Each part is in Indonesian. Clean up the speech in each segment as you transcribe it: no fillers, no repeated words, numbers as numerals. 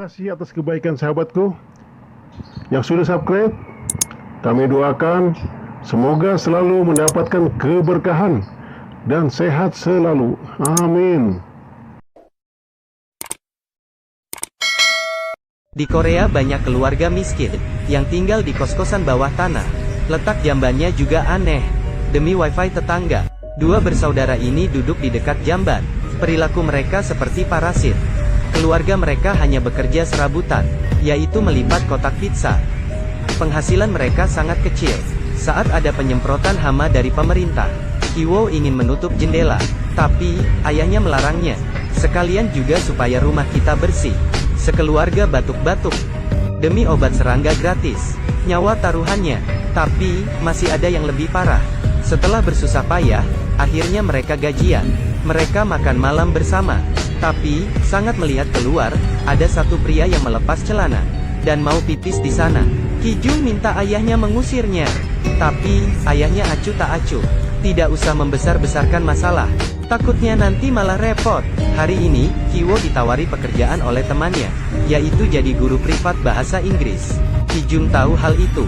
Terima kasih atas kebaikan sahabatku yang sudah subscribe. Kami doakan semoga selalu mendapatkan keberkahan dan sehat selalu. Amin. Di Korea banyak keluarga miskin yang tinggal di kos-kosan bawah tanah. Letak jambannya juga aneh. Demi wifi tetangga, dua bersaudara ini duduk di dekat jamban. Perilaku mereka seperti parasit. Keluarga mereka hanya bekerja serabutan, yaitu melipat kotak pizza. Penghasilan mereka sangat kecil. Saat ada penyemprotan hama dari pemerintah, Kiwo ingin menutup jendela, tapi ayahnya melarangnya. Sekalian juga supaya rumah kita bersih. Sekeluarga batuk-batuk demi obat serangga gratis. Nyawa taruhannya, tapi masih ada yang lebih parah. Setelah bersusah payah, akhirnya mereka gajian. Mereka makan malam bersama. Tapi, sangat melihat keluar, ada satu pria yang melepas celana, dan mau pipis di sana. Kijung minta ayahnya mengusirnya. Tapi, ayahnya acuh tak acuh. Tidak usah membesar-besarkan masalah. Takutnya nanti malah repot. Hari ini, Kiwo ditawari pekerjaan oleh temannya, yaitu jadi guru privat bahasa Inggris. Kijung tahu hal itu,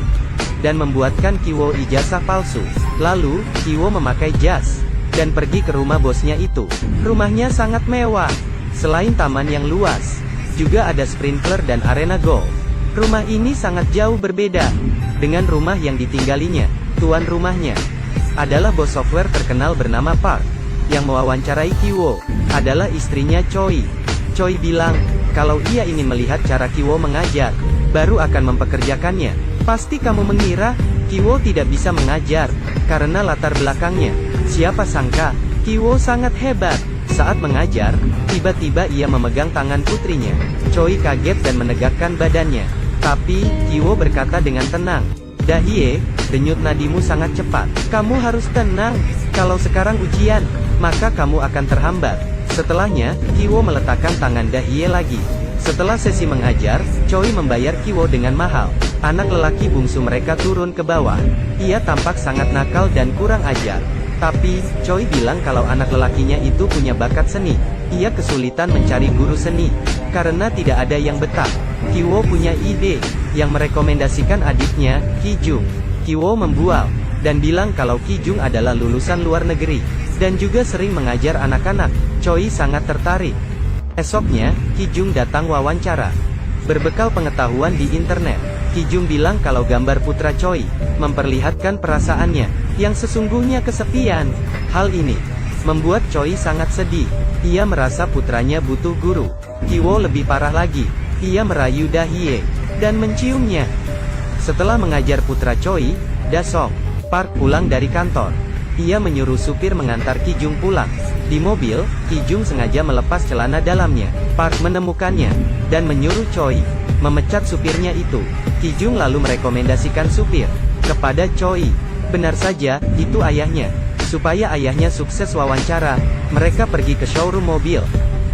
dan membuatkan Kiwo ijazah palsu. Lalu, Kiwo memakai jas dan pergi ke rumah bosnya itu. Rumahnya sangat mewah. Selain taman yang luas, juga ada sprinkler dan arena golf. Rumah ini sangat jauh berbeda dengan rumah yang ditinggalinya. Tuan rumahnya adalah bos software terkenal bernama Park. Yang mewawancarai Kiwo adalah istrinya Choi. Choi bilang, kalau ia ingin melihat cara Kiwo mengajar, baru akan mempekerjakannya. Pasti kamu mengira Kiwo tidak bisa mengajar karena latar belakangnya. Siapa sangka, Kiwo sangat hebat. Saat mengajar, tiba-tiba ia memegang tangan putrinya. Choi kaget dan menegakkan badannya. Tapi, Kiwo berkata dengan tenang, "Dahye, denyut nadimu sangat cepat. Kamu harus tenang. Kalau sekarang ujian, maka kamu akan terhambat." Setelahnya, Kiwo meletakkan tangan Dahye lagi. Setelah sesi mengajar, Choi membayar Kiwo dengan mahal. Anak lelaki bungsu mereka turun ke bawah. Ia tampak sangat nakal dan kurang ajar. Tapi, Choi bilang kalau anak lelakinya itu punya bakat seni. Ia kesulitan mencari guru seni, karena tidak ada yang betah. Kiwo punya ide, yang merekomendasikan adiknya, Kijung. Kiwo membual, dan bilang kalau Kijung adalah lulusan luar negeri, dan juga sering mengajar anak-anak. Choi sangat tertarik. Esoknya, Kijung datang wawancara. Berbekal pengetahuan di internet, Kijung bilang kalau gambar putra Choi memperlihatkan perasaannya yang sesungguhnya kesepian. Hal ini membuat Choi sangat sedih. Ia merasa putranya butuh guru. Kiwo lebih parah lagi. Ia merayu Dahye dan menciumnya. Setelah mengajar putra Choi, Dasong Park pulang dari kantor. Ia menyuruh supir mengantar Kijung pulang. Di mobil, Kijung sengaja melepas celana dalamnya. Park menemukannya dan menyuruh Choi memecat supirnya itu. Kijung lalu merekomendasikan supir kepada Choi. Benar saja, itu ayahnya. Supaya ayahnya sukses wawancara, mereka pergi ke showroom mobil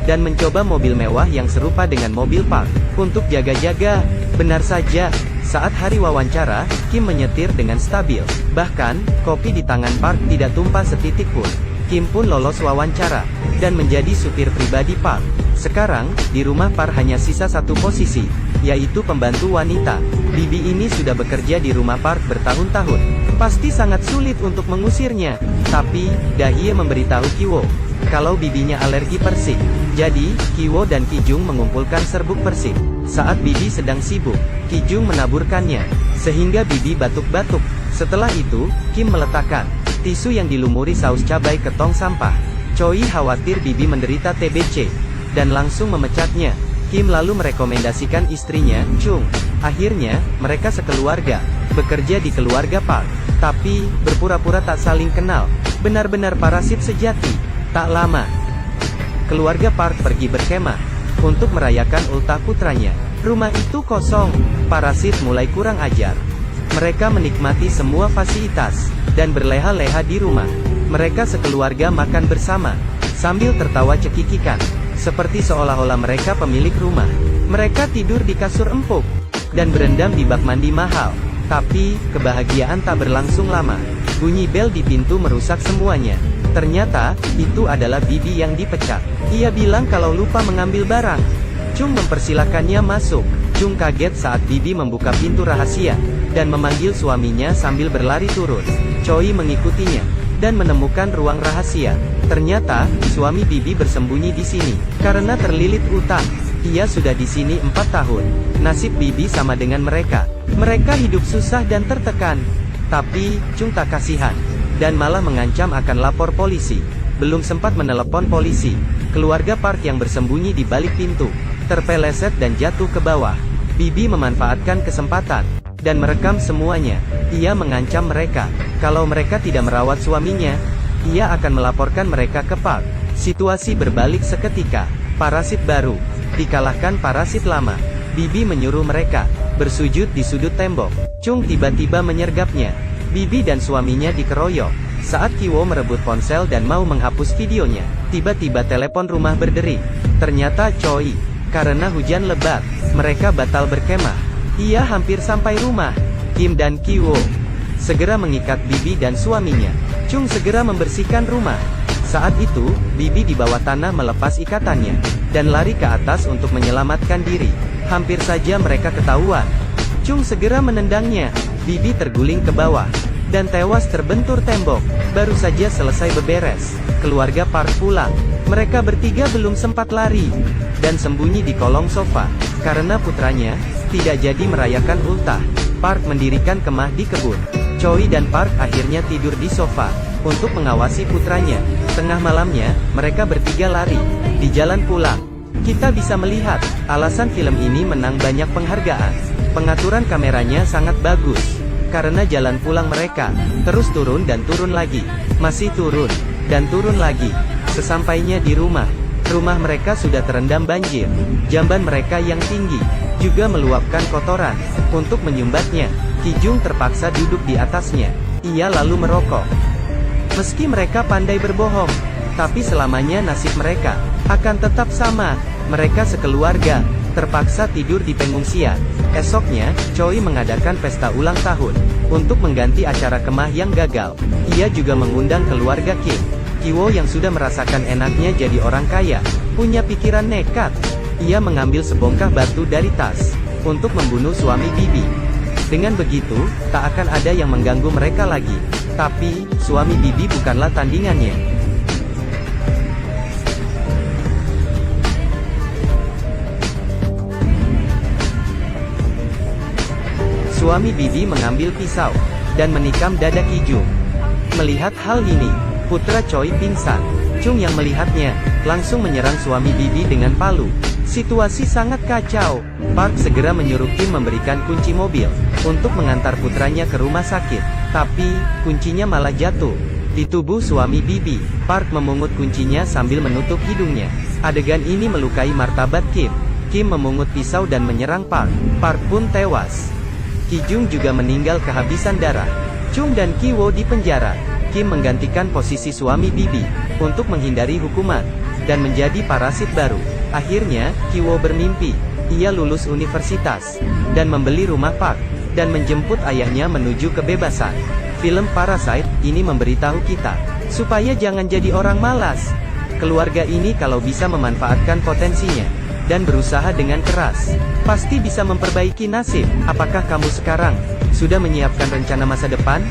dan mencoba mobil mewah yang serupa dengan mobil Park untuk jaga-jaga. Benar saja, saat hari wawancara, Kim menyetir dengan stabil. Bahkan, kopi di tangan Park tidak tumpah setitik pun. Kim pun lolos wawancara dan menjadi supir pribadi Park. Sekarang, di rumah Park hanya sisa satu posisi, yaitu pembantu wanita. Bibi ini sudah bekerja di rumah Park bertahun-tahun. Pasti sangat sulit untuk mengusirnya. Tapi, Dahye memberitahu Kiwo kalau bibinya alergi persik. Jadi, Kiwo dan Kijung mengumpulkan serbuk persik. Saat bibi sedang sibuk, Kijung menaburkannya, sehingga bibi batuk-batuk. Setelah itu, Kim meletakkan tisu yang dilumuri saus cabai ke tong sampah. Choi khawatir bibi menderita TBC, dan langsung memecatnya. Kim lalu merekomendasikan istrinya, Chung. Akhirnya, mereka sekeluarga bekerja di keluarga Park, tapi berpura-pura tak saling kenal. Benar-benar parasit sejati. Tak lama, keluarga Park pergi berkemah untuk merayakan ultah putranya. Rumah itu kosong. Parasit mulai kurang ajar. Mereka menikmati semua fasilitas dan berleha-leha di rumah. Mereka sekeluarga makan bersama sambil tertawa cekikikan, seperti seolah-olah mereka pemilik rumah. Mereka tidur di kasur empuk dan berendam di bak mandi mahal. Tapi, kebahagiaan tak berlangsung lama. Bunyi bel di pintu merusak semuanya. Ternyata, itu adalah bibi yang dipecat. Ia bilang kalau lupa mengambil barang. Chung mempersilakannya masuk. Chung kaget saat Bibi membuka pintu rahasia, dan memanggil suaminya sambil berlari turun. Choi mengikutinya, dan menemukan ruang rahasia. Ternyata, suami Bibi bersembunyi di sini, karena terlilit utang. Ia sudah di sini 4 tahun. Nasib Bibi sama dengan mereka. Mereka hidup susah dan tertekan. Tapi, Chung tak kasihan, dan malah mengancam akan lapor polisi. Belum sempat menelepon polisi, keluarga Park yang bersembunyi di balik pintu, terpeleset dan jatuh ke bawah. Bibi memanfaatkan kesempatan, dan merekam semuanya. Ia mengancam mereka, kalau mereka tidak merawat suaminya, ia akan melaporkan mereka ke Park. Situasi berbalik seketika. Parasit baru dikalahkan parasit lama. Bibi menyuruh mereka bersujud di sudut tembok. Chung tiba-tiba menyergapnya. Bibi dan suaminya dikeroyok. Saat Kiwo merebut ponsel dan mau menghapus videonya, tiba-tiba telepon rumah berdering. Ternyata Choi. Karena hujan lebat, mereka batal berkemah. Ia hampir sampai rumah. Kim dan Kiwo segera mengikat Bibi dan suaminya. Chung segera membersihkan rumah. Saat itu, Bibi di bawah tanah melepas ikatannya, dan lari ke atas untuk menyelamatkan diri. Hampir saja mereka ketahuan. Chung segera menendangnya. Bibi terguling ke bawah, dan tewas terbentur tembok. Baru saja selesai beberes, keluarga Park pulang. Mereka bertiga belum sempat lari, dan sembunyi di kolong sofa, karena putranya tidak jadi merayakan ultah. Park mendirikan kemah di kebun. Choi dan Park akhirnya tidur di sofa, untuk mengawasi putranya. Tengah malamnya, mereka bertiga lari, di jalan pulang. Kita bisa melihat, alasan film ini menang banyak penghargaan. Pengaturan kameranya sangat bagus. Karena jalan pulang mereka, terus turun dan turun lagi. Masih turun, dan turun lagi. Sesampainya di rumah mereka sudah terendam banjir. Jamban mereka yang tinggi, juga meluapkan kotoran. Untuk menyumbatnya, Kijung terpaksa duduk di atasnya. Ia lalu merokok. Meski mereka pandai berbohong, tapi selamanya nasib mereka akan tetap sama. Mereka sekeluarga terpaksa tidur di pengungsian. Esoknya, Choi mengadakan pesta ulang tahun untuk mengganti acara kemah yang gagal. Ia juga mengundang keluarga Kim. Kiwo yang sudah merasakan enaknya jadi orang kaya, punya pikiran nekat. Ia mengambil sebongkah batu dari tas untuk membunuh suami Bibi. Dengan begitu, tak akan ada yang mengganggu mereka lagi. Tapi, suami Bibi bukanlah tandingannya. Suami Bibi mengambil pisau, dan menikam dada Kijung. Melihat hal ini, putra Choi pingsan. Chung yang melihatnya, langsung menyerang suami Bibi dengan palu. Situasi sangat kacau. Park segera menyuruh Kim memberikan kunci mobil, untuk mengantar putranya ke rumah sakit. Tapi, kuncinya malah jatuh di tubuh suami Bibi. Park memungut kuncinya sambil menutup hidungnya. Adegan ini melukai martabat Kim. Kim memungut pisau dan menyerang Park. Park pun tewas. Kijung juga meninggal kehabisan darah. Chung dan Kiwo di penjara. Kim menggantikan posisi suami Bibi, untuk menghindari hukuman, dan menjadi parasit baru. Akhirnya, Kiwo bermimpi. Ia lulus universitas, dan membeli rumah Park, dan menjemput ayahnya menuju kebebasan. Film Parasite ini memberitahu kita, supaya jangan jadi orang malas. Keluarga ini kalau bisa memanfaatkan potensinya, dan berusaha dengan keras, pasti bisa memperbaiki nasib. Apakah kamu sekarang sudah menyiapkan rencana masa depan?